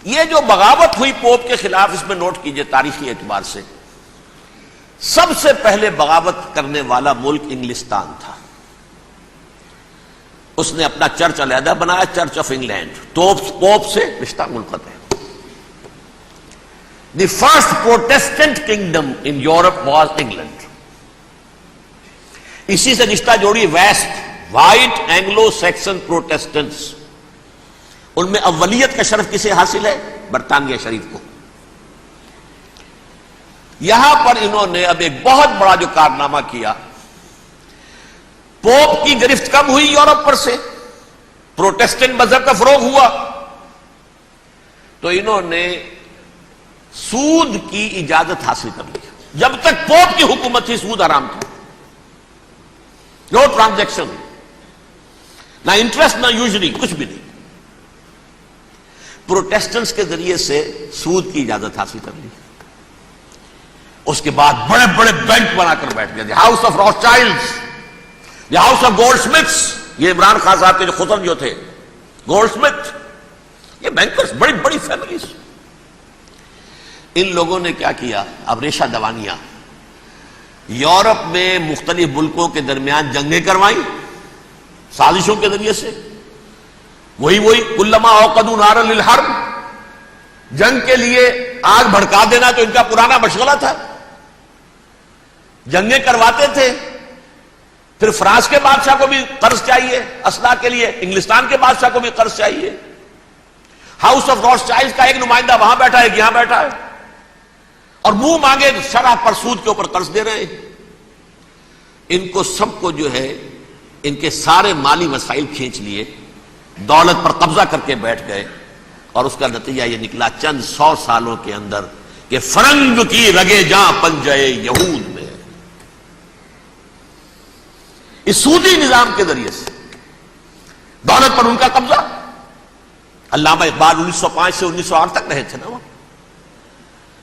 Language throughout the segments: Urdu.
یہ جو بغاوت ہوئی پوپ کے خلاف، اس میں نوٹ کیجئے تاریخی اعتبار سے سب سے پہلے بغاوت کرنے والا ملک انگلستان تھا. اس نے اپنا چرچ علیحدہ بنایا، چرچ آف انگلینڈ. پوپ سے رشتہ منقطع ہے. The first Protestant kingdom in Europe was England. اسی سے رشتہ جوڑی ویسٹ، وائٹ اینگلو سیکسن پروٹیسٹنٹس. ان میں اولیت کا شرف کسے حاصل ہے؟ برطانیہ شریف کو. یہاں پر انہوں نے اب ایک بہت بڑا جو کارنامہ کیا، پوپ کی گرفت کم ہوئی یورپ پر سے، پروٹیسٹنٹ مذہب کا فروغ ہوا، تو انہوں نے سود کی اجازت حاصل کر لی. جب تک پوپ کی حکومت تھی سود حرام تھا. نو ٹرانزیکشن، نہ انٹرسٹ نہ یوزری، کچھ بھی نہیں. پروٹیسٹنٹس کے ذریعے سے سود کی اجازت حاصل کر لی. اس کے بعد بڑے بڑے بینک بنا کر بیٹھ گئے. House of Rothschilds, the house of goldsmiths. یہ عمران خان صاحب کے جو خطر جو تھے گولڈ سمتھ، یہ بینکرز، بڑی بڑی فیملیز. ان لوگوں نے کیا کیا؟ اب ریشہ دوانیاں. یورپ میں مختلف ملکوں کے درمیان جنگیں کروائیں سازشوں کے ذریعے سے. وہی کلما اوقدوا نارا للحرب، جنگ کے لیے آگ بھڑکا دینا تو ان کا پرانا مشغلہ تھا. جنگیں کرواتے تھے. پھر فرانس کے بادشاہ کو بھی قرض چاہیے اسلحہ کے لیے، انگلستان کے بادشاہ کو بھی قرض چاہیے. ہاؤس آف روتھشائلڈز کا ایک نمائندہ وہاں بیٹھا ہے، ایک یہاں بیٹھا ہے، اور منہ مانگے شرح پر سود کے اوپر قرض دے رہے ہیں. ان کو سب کو جو ہے ان کے سارے مالی وسائل کھینچ لیے، دولت پر قبضہ کر کے بیٹھ گئے. اور اس کا نتیجہ یہ نکلا چند 100 سالوں کے اندر کہ فرنگ کی رگے جاں پنجے یہود میں. اس سودی نظام کے ذریعے سے دولت پر ان کا قبضہ. علامہ اقبال 1905 سے 1908 تک رہے تھے نا وہ.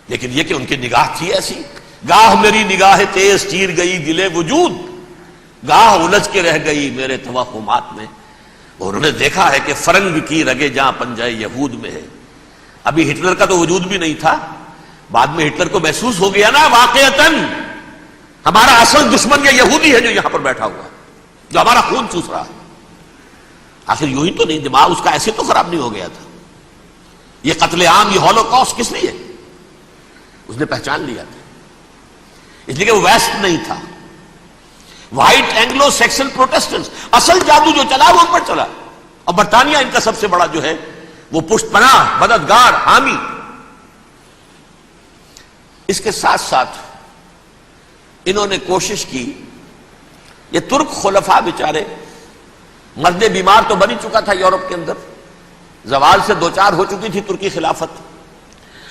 لیکن یہ کہ ان کی نگاہ تھی ایسی، گاہ میری نگاہ تیز چیر گئی دلے وجود، گاہ الجھ کے رہ گئی میرے توہمات میں. انہوں نے دیکھا ہے کہ فرنگ کی رگے جہاں پنجہ یہود میں ہے. ابھی ہٹلر کا تو وجود بھی نہیں تھا، بعد میں ہٹلر کو محسوس ہو گیا نا واقعتاً ہمارا اصل دشمن یہ یہودی ہے جو یہاں پر بیٹھا ہوا، جو ہمارا خون چوس رہا ہے. آخر یوں ہی تو نہیں، دماغ اس کا ایسے تو خراب نہیں ہو گیا تھا. یہ قتل عام، یہ ہولوکاسٹ کس لیے؟ اس نے پہچان لیا تھا، اس لیے کہ وہ ویسٹ نہیں تھا، وائٹ اینگلو سیکسن پروٹیسٹنٹس. اصل جادو جو چلا وہ ان پر چلا، اور برطانیہ ان کا سب سے بڑا جو ہے وہ پشت پناہ، مددگار، حامی. اس کے ساتھ ساتھ انہوں نے کوشش کی، یہ ترک خلفاء بیچارے، مرد بیمار تو بن چکا تھا یورپ کے اندر، زوال سے دوچار ہو چکی تھی ترکی خلافت.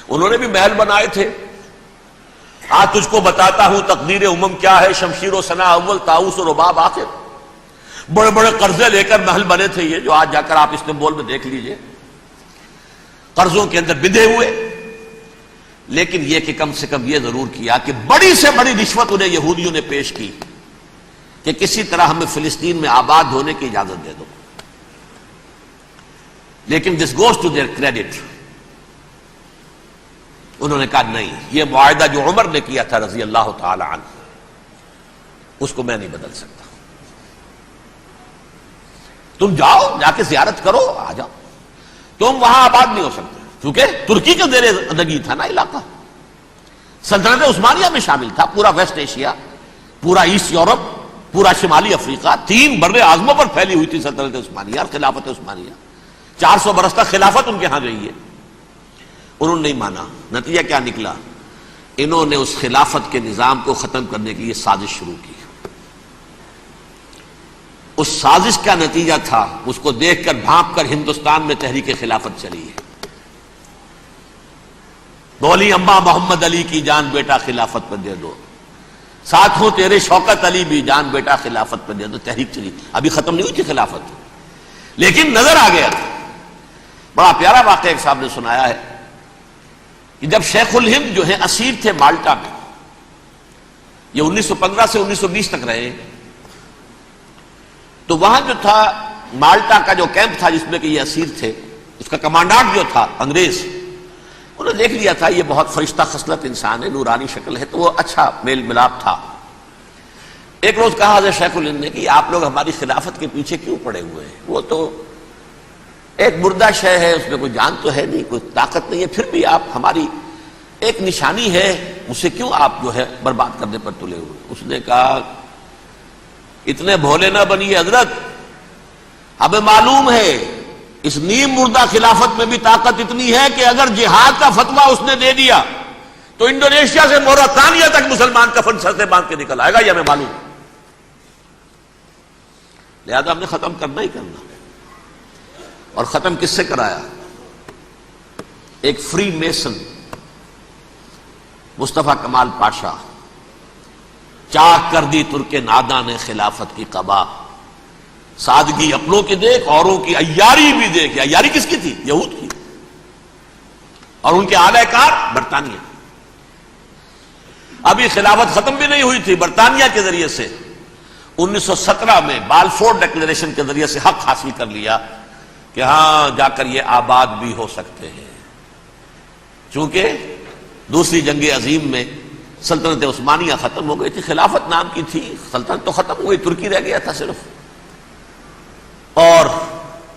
انہوں نے بھی محل بنائے تھے. آج تجھ کو بتاتا ہوں تقدیر امم کیا ہے، شمشیر و ثنا اول طاؤس و رباب آخر. بڑے بڑے قرضے لے کر محل بنے تھے یہ، جو آج جا کر آپ استنبول میں دیکھ لیجئے، قرضوں کے اندر بندھے ہوئے. لیکن یہ کہ کم سے کم یہ ضرور کیا کہ بڑی سے بڑی رشوت انہیں یہودیوں نے پیش کی کہ کسی طرح ہمیں فلسطین میں آباد ہونے کی اجازت دے دو. لیکن this goes to their credit. انہوں نے کہا نہیں، یہ معاہدہ جو عمر نے کیا تھا رضی اللہ تعالی عنہ، اس کو میں نہیں بدل سکتا. تم جاؤ، جا کے زیارت کرو، آ جاؤ. تم وہاں آباد نہیں ہو سکتے کیونکہ ترکی کے زیر ادگی تھا نا علاقہ. سلطنت عثمانیہ میں شامل تھا پورا ویسٹ ایشیا، پورا ایسٹ یورپ، پورا شمالی افریقہ. 3 بر اعظموں پر پھیلی ہوئی تھی سلطنت عثمانیہ اور خلافت عثمانیہ. 400 برس تک خلافت ان کے ہاں گئی ہے. انہوں نے نہیں مانا. نتیجہ کیا نکلا؟ انہوں نے اس خلافت کے نظام کو ختم کرنے کے لیے سازش شروع کی. اس سازش کا نتیجہ تھا، اس کو دیکھ کر بھانپ کر ہندوستان میں تحریک خلافت چلی ہے. بولی اماں محمد علی کی جان بیٹا خلافت پر دے دو، ساتھوں تیرے شوکت علی بھی جان بیٹا خلافت پر دے دو. تحریک چلی، ابھی ختم نہیں ہوئی تھی خلافت، لیکن نظر آ گیا تھا. بڑا پیارا واقعہ ایک صاحب نے سنایا ہے کہ جب شیخ الہند جو ہیں اسیر تھے مالٹا میں، یہ 1915 سے 1920 تک رہے، تو وہاں جو تھا مالٹا کا جو کیمپ تھا جس میں کہ یہ اسیر تھے، اس کا کمانڈانٹ جو تھا انگریز، انہوں نے دیکھ لیا تھا یہ بہت فرشتہ خصلت انسان ہے، نورانی شکل ہے، تو وہ اچھا میل ملاپ تھا۔ ایک روز کہا حضرت شیخ الہند نے کہ آپ لوگ ہماری خلافت کے پیچھے کیوں پڑے ہوئے ہیں؟ وہ تو ایک مردہ شے ہے، اس میں کوئی جان تو ہے نہیں، کوئی طاقت نہیں ہے، پھر بھی آپ ہماری ایک نشانی ہے، اسے کیوں آپ جو ہے برباد کرنے پر تلے ہوئے؟ اس نے کہا اتنے بھولے نہ بنیے حضرت، ہمیں معلوم ہے اس نیم مردہ خلافت میں بھی طاقت اتنی ہے کہ اگر جہاد کا فتویٰ اس نے دے دیا تو انڈونیشیا سے موریتانیہ تک مسلمان کفن سر سے باندھ کے نکل آئے گا، یہ ہمیں معلوم ہے، لہذا ہم نے ختم کرنا ہی کرنا۔ اور ختم کس سے کرایا؟ ایک فری میسن مصطفیٰ کمال پاشا، چاک کر دی ترک ناداں نے خلافت کی قبا، سادگی اپنوں کی دیکھ اوروں کی عیاری بھی دیکھ۔ عیاری کس کی تھی؟ یہود کی، اور ان کے اعلی کار برطانیہ۔ ابھی خلافت ختم بھی نہیں ہوئی تھی، برطانیہ کے ذریعے سے 1917 میں بالفور ڈکلیریشن کے ذریعے سے حق حاصل کر لیا کہ ہاں جا کر یہ آباد بھی ہو سکتے ہیں، چونکہ دوسری جنگ عظیم میں سلطنت عثمانیہ ختم ہو گئی تھی، خلافت نام کی تھی، سلطنت تو ختم ہو گئی، ترکی رہ گیا تھا صرف، اور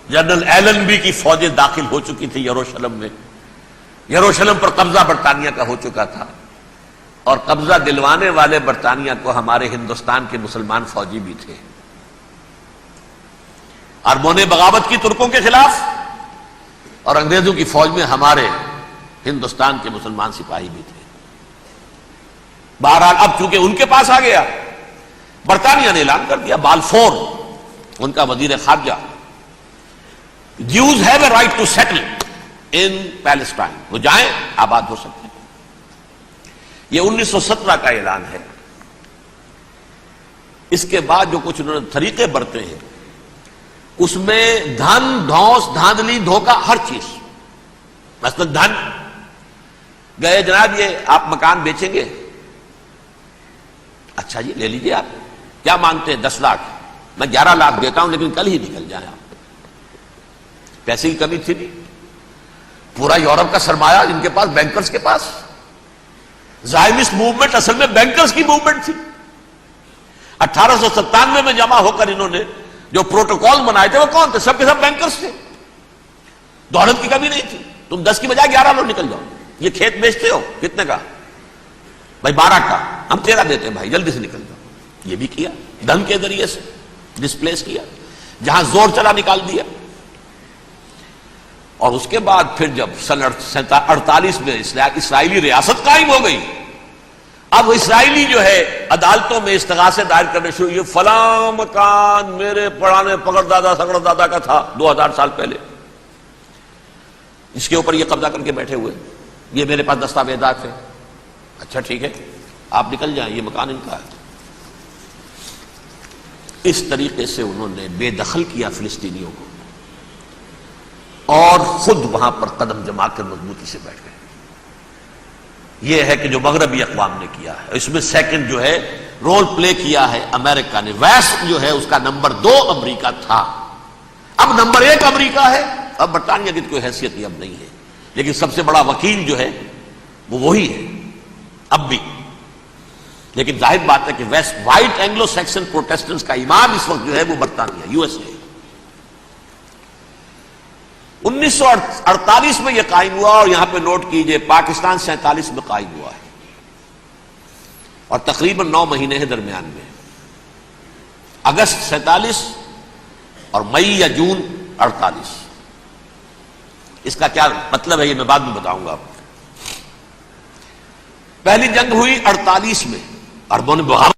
جنرل ایلنبی کی فوجیں داخل ہو چکی تھی یروشلم میں، یروشلم پر قبضہ برطانیہ کا ہو چکا تھا، اور قبضہ دلوانے والے برطانیہ کو ہمارے ہندوستان کے مسلمان فوجی بھی تھے۔ عربوں نے بغاوت کی ترکوں کے خلاف، اور انگریزوں کی فوج میں ہمارے ہندوستان کے مسلمان سپاہی بھی تھے۔ بہرحال اب چونکہ ان کے پاس آ گیا، برطانیہ نے اعلان کر دیا، بالفور ان کا وزیر خارجہ، Jews have a right to settle in Palestine، وہ جائیں آباد ہو سکتے ہیں۔ یہ 1917 کا اعلان ہے۔ اس کے بعد جو کچھ انہوں نے طریقے برتے ہیں، اس میں دھن، دھوس، دھاندلی، دھوکہ، ہر چیز۔ مثلا دھن گئے، جناب یہ آپ مکان بیچیں گے؟ اچھا جی لے لیجئے، آپ کیا مانتے ہیں؟ 10 لاکھ، میں 11 لاکھ دیتا ہوں، لیکن کل ہی نکل جائیں آپ۔ پیسے کی کمی تھی نہیں، پورا یورپ کا سرمایہ ان کے پاس، بینکرز کے پاس۔ زائمسٹ موومنٹ اصل میں بینکرز کی موومنٹ تھی۔ 1897 میں جمع ہو کر انہوں نے جو پروٹوکول بنائے تھے وہ کون تھے؟ سب کے سب بینکرز تھے۔ دولت کی کمی نہیں تھی، تم 10 کی بجائے 11 لو، نکل جاؤ۔ یہ کھیت بیچتے ہو کتنے کا؟ بھائی 12 کا، ہم 13 دیتے ہیں بھائی، جلدی سے نکل جاؤ۔ یہ بھی کیا، دھن کے ذریعے سے ڈسپلیس کیا، جہاں زور چلا نکال دیا۔ اور اس کے بعد پھر جب سن 48 میں اسرائیلی ریاست قائم ہو گئی، اب اسرائیلی جو ہے عدالتوں میں استغاثے دائر کرنے شروع، یہ فلاں مکان میرے پرانے پکڑ دادا سگڑ دادا کا تھا 2000 سال پہلے، اس کے اوپر یہ قبضہ کر کے بیٹھے ہوئے، یہ میرے پاس دستاویزات ہیں۔ اچھا ٹھیک ہے، آپ نکل جائیں، یہ مکان ان کا ہے۔ اس طریقے سے انہوں نے بے دخل کیا فلسطینیوں کو، اور خود وہاں پر قدم جما کر مضبوطی سے بیٹھ گئے۔ یہ ہے کہ جو مغربی اقوام نے کیا ہے۔ اس میں سیکنڈ جو ہے رول پلے کیا ہے امریکہ نے۔ ویسٹ جو ہے اس کا نمبر 2 امریکہ تھا، اب نمبر 1 امریکہ ہے۔ اب برطانیہ کی کوئی حیثیت ہی اب نہیں ہے، لیکن سب سے بڑا وکیل جو ہے وہ وہی ہے اب بھی۔ لیکن ظاہر بات ہے کہ west white Anglo Saxon Protestants کا امام اس وقت جو ہے وہ برطانیہ، یو ایس اے۔ 1948 میں یہ قائم ہوا، اور یہاں پہ نوٹ کیجئے پاکستان 47 میں قائم ہوا ہے، اور تقریباً 9 مہینے ہیں درمیان میں، اگست 47 اور مئی یا جون 48۔ اس کا کیا مطلب ہے یہ میں بعد میں بتاؤں گا آپ کو۔ پہلی جنگ ہوئی 48 میں، عربوں نے بغاوت